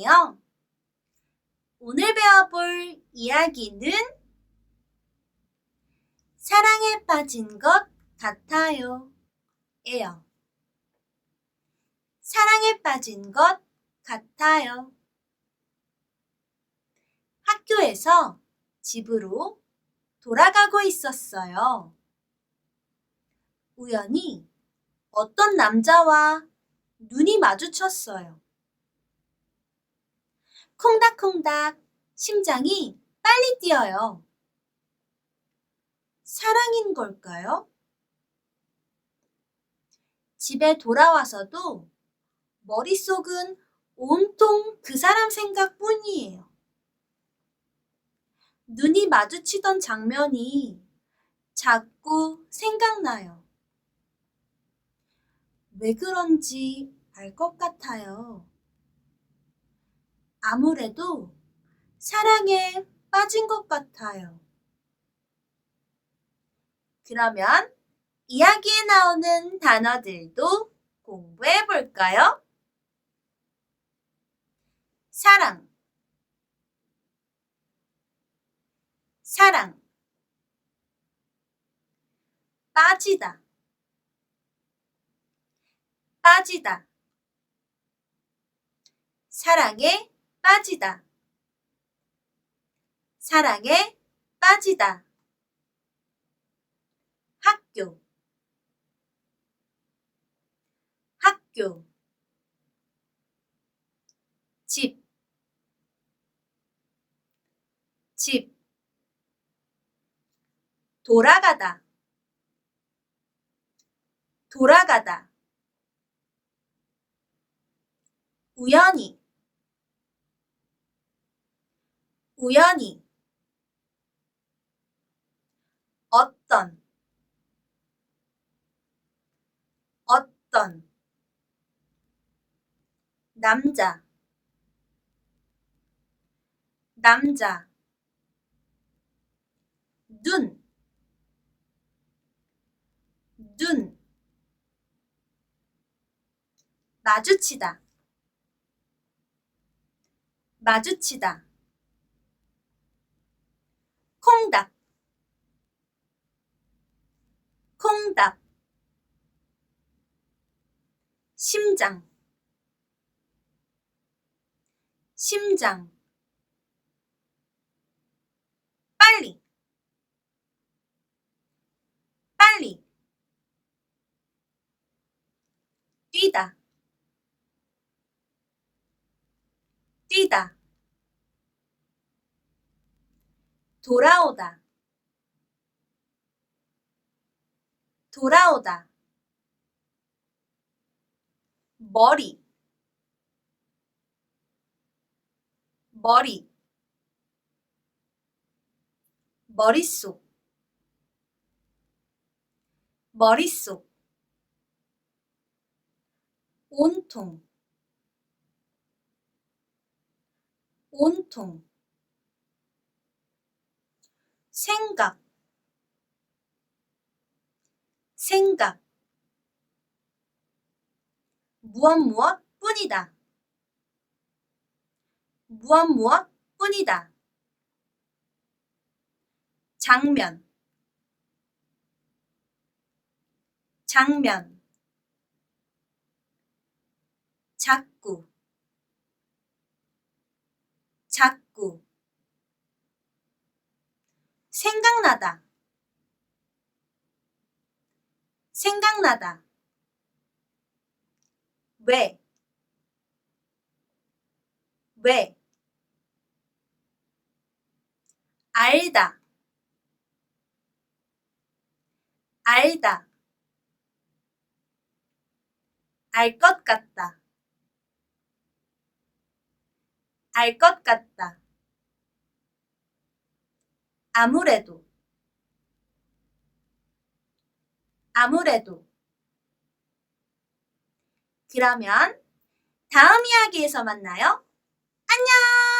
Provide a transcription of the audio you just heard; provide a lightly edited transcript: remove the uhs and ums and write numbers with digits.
시간이에요. 오늘 배워볼 이야기는 사랑에 빠진 것 같아요. 예요. 사랑에 빠진 것 같아요. 학교에서 집으로 돌아가고 있었어요. 우연히 어떤 남자와 눈이 마주쳤어요. 콩닥콩닥 심장이 빨리 뛰어요. 사랑인 걸까요? 집에 돌아와서도 머릿속은 온통 그 사람 생각뿐이에요. 눈이 마주치던 장면이 자꾸 생각나요. 왜 그런지 알 것 같아요. 아무래도 사랑에 빠진 것 같아요. 그러면 이야기에 나오는 단어들도 공부해 볼까요? 사랑, 사랑, 빠지다, 빠지다, 사랑에 빠지다, 사랑에 빠지다. 학교, 학교, 집, 집, 돌아가다, 돌아가다. 우연히, 우연히. 어떤, 어떤. 남자, 남자. 눈, 눈. 마주치다, 마주치다. 콩닥, 콩닥. 심장, 심장. 빨리, 빨리. 뛰다, 뛰다. 돌아오다, 돌아오다. 머리, 머리. 머릿속, 머릿속. 온통, 온통. 생각, 생각. 무엇 무엇 뿐이다, 무엇 무엇 뿐이다. 장면, 장면. 자꾸, 자꾸. 생각나다, 생각나다. 왜, 왜. 알다, 알다. 알 것 같다, 알 것 같다. 아무래도, 아무래도. 그러면 다음 이야기에서 만나요. 안녕!